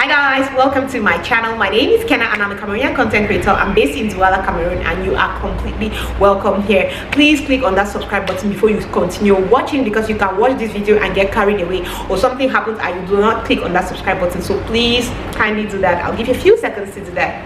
Hi guys, welcome to my channel. My name is Kenna and I'm a Cameroonian content creator. I'm based in Douala, Cameroon, and you are completely welcome here. Please click on that subscribe button before you continue watching, because you can watch this video and get carried away or something happens and you do not click on that subscribe button. So please kindly do that. I'll give you a few seconds to do that.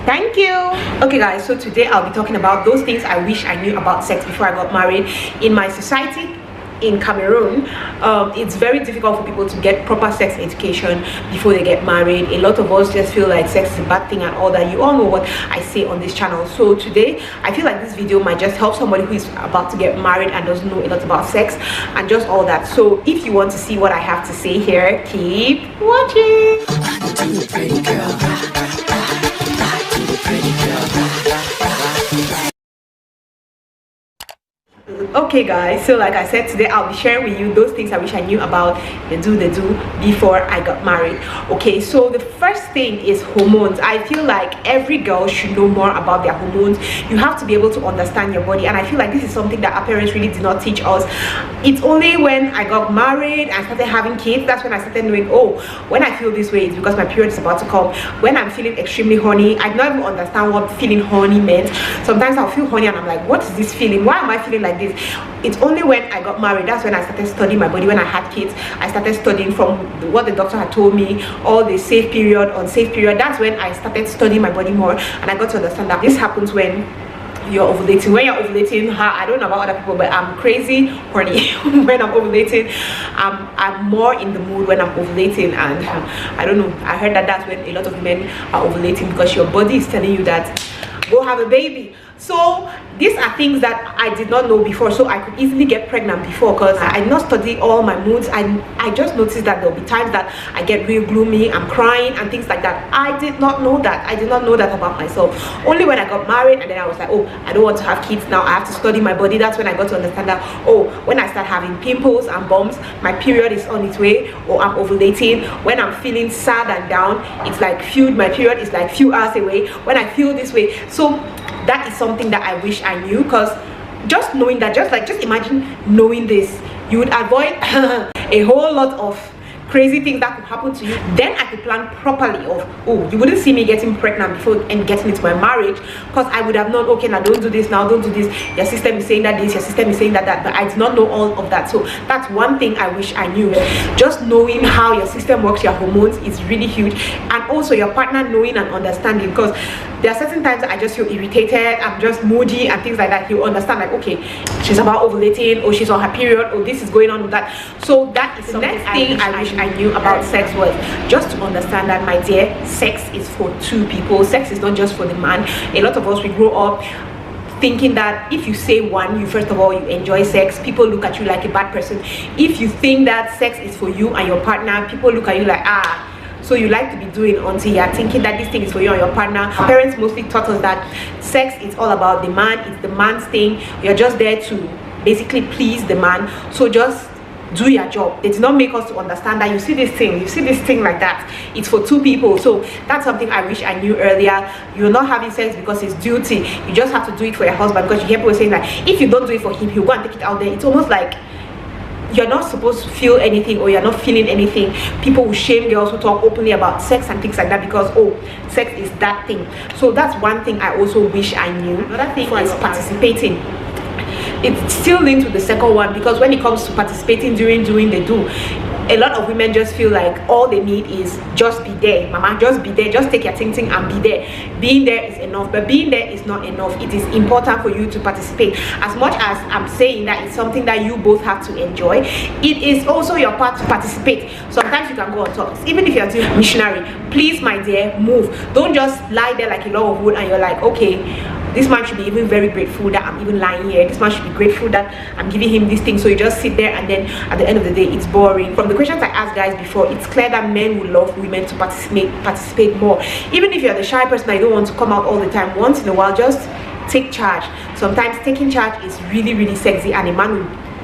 Thank you. Okay guys, so today I'll be talking about those things I wish I knew about sex before I got married. In my society in Cameroon, it's very difficult for people to get proper sex education before they get married. A lot of us just feel like sex is a bad thing and all that. You all know what I say on this channel. So today I feel like this video might just help somebody who is about to get married and doesn't know a lot about sex and just all that. So if you want to see what I have to say here, keep watching. Okay guys, so like I said, today I'll be sharing with you those things I wish I knew about the do before I got married. Okay, so the first thing is hormones. I feel like every girl should know more about their hormones. You have to be able to understand your body, and I feel like this is something that our parents really did not teach us. It's only when I got married and started having kids, that's when I started knowing, oh, when I feel this way it's because my period is about to come. When I'm feeling extremely horny, I did not even understand what feeling horny meant. Sometimes I'll feel horny and I'm like, what is this feeling? Why am I feeling like this? It's only when I got married, that's when I started studying my body. When I had kids, I started studying from what the doctor had told me, all the safe period, unsafe period. That's when I started studying my body more, and I got to understand that this happens when you're ovulating. When you're ovulating, I don't know about other people, but I'm crazy horny when I'm ovulating. I'm more in the mood when I'm ovulating, and I don't know, I heard that that's when a lot of men are ovulating, because your body is telling you that go have a baby. So these are things that I did not know before, so I could easily get pregnant before, because I did not study all my moods. I just noticed that there'll be times that I get real gloomy, I'm crying and things like that. I did not know that. I did not know that about myself. Only when I got married, and then I was like, oh, I don't want to have kids now, I have to study my body. That's when I got to understand that, oh, when I start having pimples and bumps, my period is on its way, or I'm ovulating. When I'm feeling sad and down, it's like my period is like few hours away. When I feel this way, so that is something that I wish I knew, because just knowing that, just imagine knowing this, you would avoid a whole lot of crazy things that could happen to you. Then I could plan properly of, oh, you wouldn't see me getting pregnant before and getting into my marriage, because I would have known, okay, now don't do this, now don't do this, your system is saying that this, your system is saying that, but I did not know all of that. So that's one thing I wish I knew. Just knowing how your system works, your hormones, is really huge. And also your partner knowing and understanding, because there are certain times that I just feel irritated, I'm just moody and things like that. He'll understand, like, okay, she's about ovulating, or she's on her period, or this is going on with that. So that is the next thing I wish I knew about sex, was just to understand that, my dear, sex is for two people. Sex is not just for the man. A lot of us, we grow up thinking that if you say one, you first of all, you enjoy sex, people look at you like a bad person. If you think that sex is for you and your partner, people look at you like, ah, so you like to be doing, until you're thinking that this thing is for you and your partner. Our parents mostly taught us that sex is all about the man, it's the man's thing, you're just there to basically please the man, so just do your job. They did not make us to understand that you see this thing like that, it's for two people. So that's something I wish I knew earlier. You're not having sex because it's duty, you just have to do it for your husband, because you hear people saying that if you don't do it for him, he'll go and take it out there. It's almost like you're not supposed to feel anything, or you're not feeling anything. People will shame girls who talk openly about sex and things like that, because, oh, sex is that thing. So that's one thing I also wish I knew. Another thing is participating. It's still linked to the second one, because when it comes to participating during doing the do, a lot of women just feel like all they need is just be there, mama, just be there, just take your ting and be there. Being there is enough, but being there is not enough. It is important for you to participate. As much as I'm saying that it's something that you both have to enjoy, it is also your part to participate. Sometimes you can go on top, even if you're doing missionary. Please, my dear, move. Don't just lie there like a log of wood and you're like, okay, this man should be even very grateful that I'm even lying here. This man should be grateful that I'm giving him this thing. So you just sit there, and then at the end of the day, it's boring. From the questions I asked guys before, it's clear that men will love women to participate more. Even if you're the shy person that you don't want to come out all the time, once in a while, just take charge. Sometimes taking charge is really sexy, and a man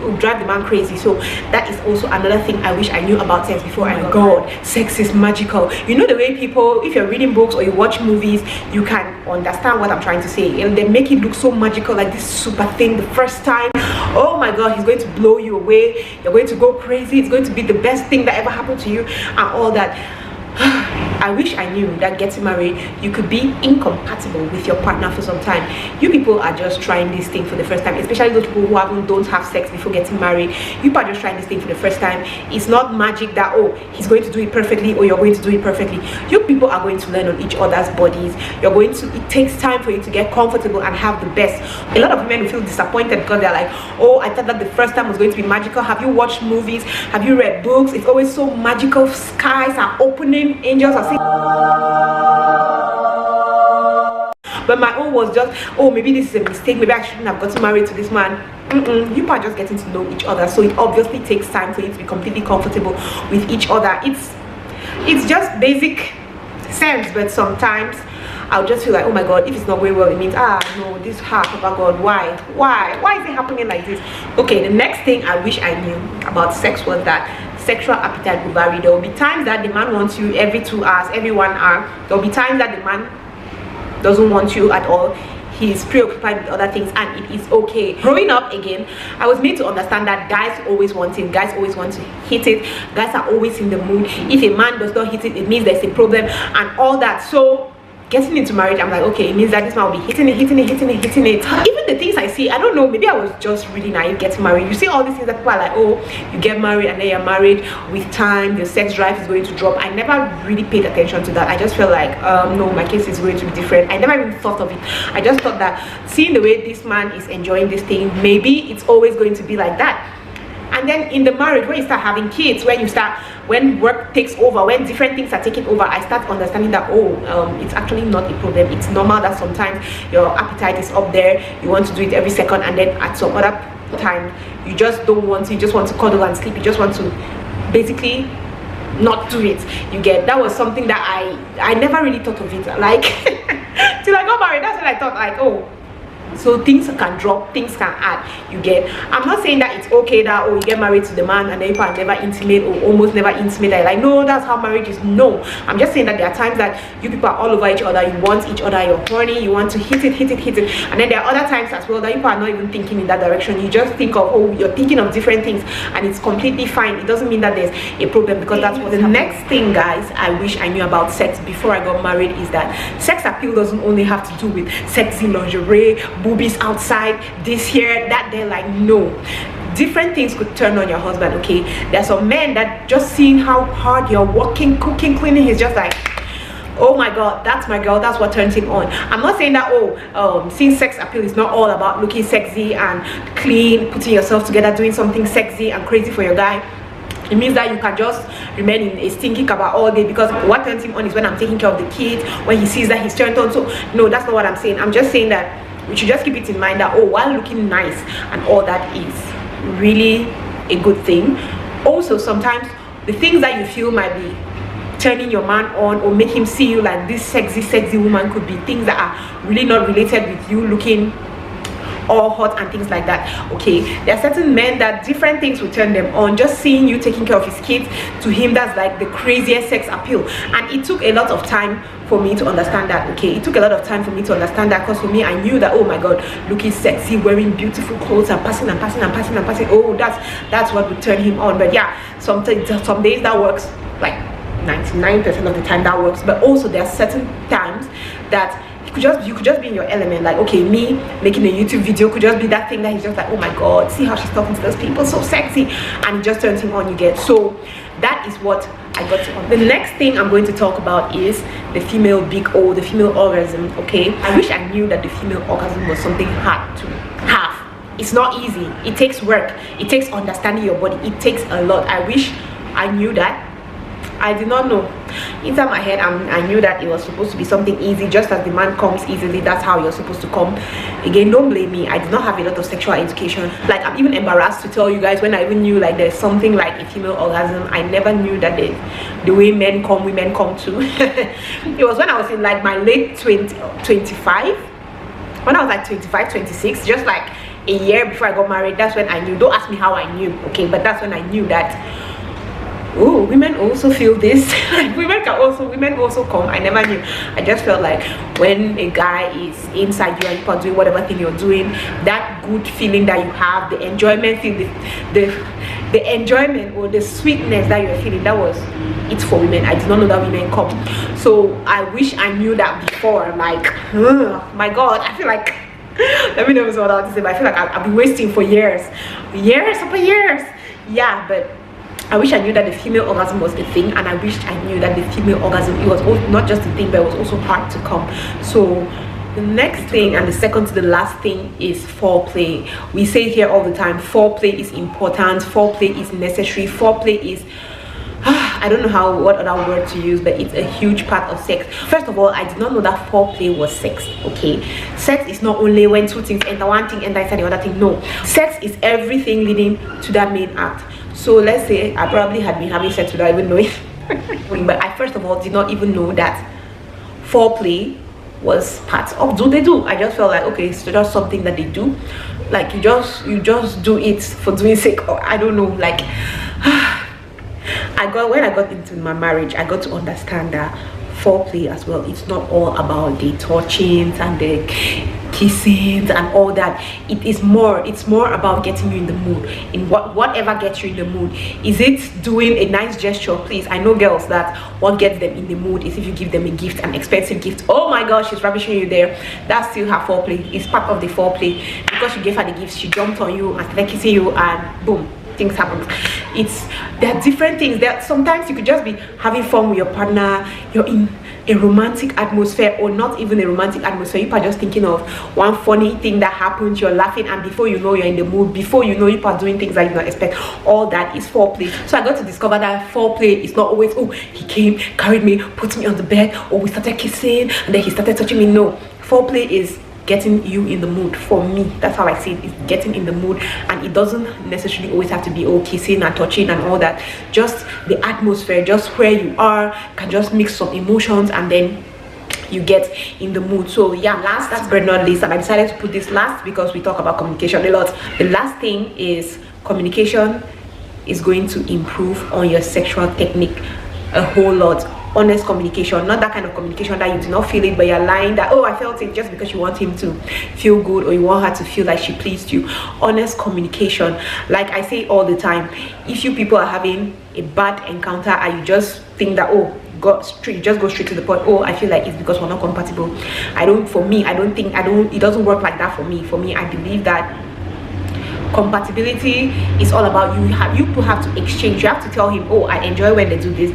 will drive the man crazy. So that is also another thing I wish I knew about sex before I got God. Sex is magical. You know the way people, if you're reading books or you watch movies, you can understand what I'm trying to say, and they make it look so magical, like this super thing the first time. Oh my god, he's going to blow you away, you're going to go crazy, it's going to be the best thing that ever happened to you and all that. I wish I knew that getting married, you could be incompatible with your partner for some time. You people are just trying this thing for the first time, especially those people who don't have sex before getting married. You people are just trying this thing for the first time. It's not magic that, oh, he's going to do it perfectly or you're going to do it perfectly. You people are going to learn on each other's bodies. It takes time for you to get comfortable and have the best. A lot of women will feel disappointed because they're like, oh, I thought that the first time was going to be magical. Have you watched movies? Have you read books? It's always so magical. Skies are opening, angels are singing. But my own was just, oh, maybe this is a mistake, maybe I shouldn't have gotten married to this man. You are just getting to know each other, so it obviously takes time for you to be completely comfortable with each other. It's just basic sense, but sometimes I'll just feel like, oh my god, if it's not going well, it means, no, this heart, oh my god, why is it happening like this? Okay, the next thing I wish I knew about sex was that sexual appetite will vary. There will be times that the man wants you every 2 hours, every 1 hour. There will be times that the man doesn't want you at all. He's preoccupied with other things, and it is okay. Growing up, again, I was made to understand that guys always want it, guys always want to hit it, guys are always in the mood. If a man does not hit it, it means there's a problem and all that. So getting into marriage, I'm like, okay, it means that this man will be hitting it. Even the things I see, I don't know, maybe I was just really naive getting married. You see all these things that people are like, oh, you get married and then you're married, with time the sex drive is going to drop. I never really paid attention to that. I just felt like, no, my case is going to be different. I never even thought of it. I just thought that seeing the way this man is enjoying this thing, maybe it's always going to be like that. And then in the marriage, when you start having kids, when work takes over, when different things are taking over, I start understanding that, it's actually not a problem. It's normal that sometimes your appetite is up there, you want to do it every second, and then at some other time you just don't want to, you just want to cuddle and sleep, you just want to basically not do it. You get, that was something that I never really thought of it, like till I got married. That's when I thought, like, oh, so things can drop, things can add. You get, I'm not saying that it's okay that, oh, you get married to the man and then you are never intimate or almost never intimate. I like, no, that's how marriage is. No, I'm just saying that there are times that you people are all over each other, you want each other, you're horny, you want to hit it, and then there are other times as well that you people are not even thinking in that direction. You just think of, oh, you're thinking of different things, and it's completely fine. It doesn't mean that there's a problem, because that's what the next thing, guys, I wish I knew about sex before I got married is that sex appeal doesn't only have to do with sexy lingerie, boobies outside, this here, that there. Like, no, different things could turn on your husband. Okay, there's some men that just seeing how hard you're working, cooking, cleaning, he's just like, oh my god, that's my girl. That's what turns him on. I'm not saying that, seeing sex appeal is not all about looking sexy and clean, putting yourself together, doing something sexy and crazy for your guy. It means that you can just remain in a stinking kaba all day, because what turns him on is when I'm taking care of the kids, when he sees that he's turned on. So no, that's not what I'm saying. I'm just saying that we should just keep it in mind that, oh, while looking nice and all that is really a good thing, also sometimes the things that you feel might be turning your man on or make him see you like this sexy woman could be things that are really not related with you looking all hot and things like that. Okay, there are certain men that different things will turn them on. Just seeing you taking care of his kids, to him that's like the craziest sex appeal. And it took a lot of time for me to understand that. Okay, it took a lot of time for me to understand that, because for me, I knew that, oh my god, looking sexy, wearing beautiful clothes and passing, oh, that's what would turn him on. But yeah, some days that works, like 99% of the time that works. But also there are certain times that you could just be in your element. Like, okay, me making a YouTube video could just be that thing that he's just like, oh my god, see how she's talking to those people, so sexy, and it just turns him on. You get, so that is what I got to on. The next thing I'm going to talk about is the female big O, the female orgasm. Okay, I wish I knew that the female orgasm was something hard to have. It's not easy. It takes work, it takes understanding your body, it takes a lot. I wish I knew that. I did not know. Inside my head, I knew that it was supposed to be something easy, just as the man comes easily, that's how you're supposed to come. Again, don't blame me, I did not have a lot of sexual education. Like, I'm even embarrassed to tell you guys, when I even knew like there's something like a female orgasm, I never knew that the way men come, women come too. It was when I was in like my late 25, when I was like 25, 26, just like a year before I got married. That's when I knew. Don't ask me how I knew, okay, but that's when I knew that oh, women also feel this. Women also come. I never knew. I just felt like when a guy is inside you and you are doing whatever thing you're doing, that good feeling that you have, the enjoyment feel, the enjoyment or the sweetness that you're feeling, that was it's for women. I did not know that women come. So I wish I knew that before. Like, my god, I feel like let me know what I want to say, but I feel like I've been wasting for years upon years. Yeah, but I wish I knew that the female orgasm was a thing, and I wished I knew that the female orgasm, it was also not just a thing, but it was also hard to come. So the next thing, and the second to the last thing, is foreplay. We say here all the time, foreplay is important, foreplay is necessary, foreplay is I don't know what other word to use, but it's a huge part of sex. First of all, I did not know that foreplay was sex. Okay, sex is not only when two things enter, one thing enter inside the other thing. No, sex is everything leading to that main act. So let's say I probably had been having sex without even knowing but I first of all did not even know that foreplay was part of do they do. I just felt like, okay, it's just something that they do, like you just do it for doing sake, or I don't know, like when I got into my marriage, I got to understand that foreplay as well, it's not all about the touchings and the kissing and all that. It's more about getting you in the mood, in whatever gets you in the mood. Is it doing a nice gesture? Please, I know girls that what gets them in the mood is if you give them a gift, an expensive gift. Oh my gosh, she's ravishing you there. That's still her foreplay. It's part of the foreplay, because you gave her the gift, she jumped on you and started kissing you, and boom, things happen. There are different things. That sometimes you could just be having fun with your partner, you're in a romantic atmosphere, or not even a romantic atmosphere, you are just thinking of one funny thing that happened, you're laughing, and before you know, you're in the mood, before you know, you are doing things that you don't expect. All that is foreplay. So I got to discover that foreplay is not always, oh, he came, carried me, put me on the bed, or we started kissing and then he started touching me. No, foreplay is getting you in the mood. For me, that's how I see it. It's getting in the mood, and it doesn't necessarily always have to be all kissing and touching and all that. Just the atmosphere, just where you are, can just mix some emotions, and then you get in the mood. So yeah, that's but not least, and I decided to put this last because we talk about communication a lot. The last thing is communication is going to improve on your sexual technique a whole lot. Honest communication, not that kind of communication that you do not feel it, but you're lying that, oh, I felt it, just because you want him to feel good or you want her to feel like she pleased you. Honest communication, like I say all the time, if you people are having a bad encounter and you just think that, oh, just go straight to the point, oh, I feel like it's because we're not compatible. It doesn't work like that for me. I believe that compatibility is all about you have to exchange. You have to tell him, oh, I enjoy when they do this,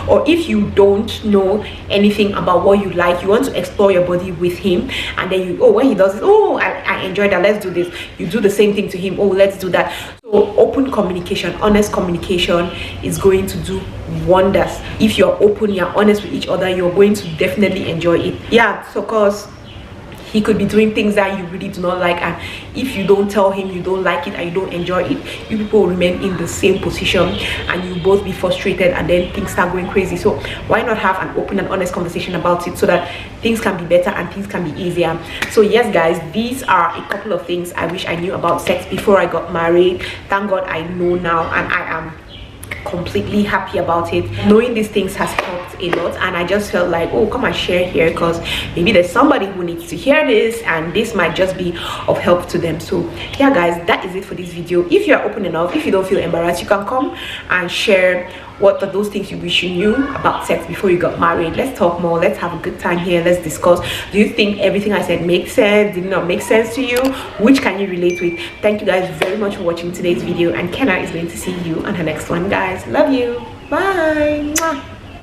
or if you don't know anything about what you like, you want to explore your body with him, and then when he does this, oh, I enjoy that, let's do this, you do the same thing to him, oh, let's do that. So open communication, honest communication is going to do wonders. If you're open, you're honest with each other, you're going to definitely enjoy it. Yeah, so cause he could be doing things that you really do not like, and if you don't tell him you don't like it and you don't enjoy it, you people will remain in the same position and you both be frustrated, and then things start going crazy. So why not have an open and honest conversation about it, so that things can be better and things can be easier. So yes guys, these are a couple of things I wish I knew about sex before I got married. Thank God I know now, and I am completely happy about it. Knowing these things has helped a lot, and I just felt like, oh, come and share here, because maybe there's somebody who needs to hear this and this might just be of help to them. So yeah guys, that is it for this video. If you're open enough, if you don't feel embarrassed, you can come and share what are those things you wish you knew about sex before you got married. Let's talk more, let's have a good time here, let's discuss. Do you think everything I said makes sense? Did it not make sense to you? Which can you relate with? Thank you guys very much for watching today's video, and Kenna is going to see you on her next one guys. Love you, bye. Mwah.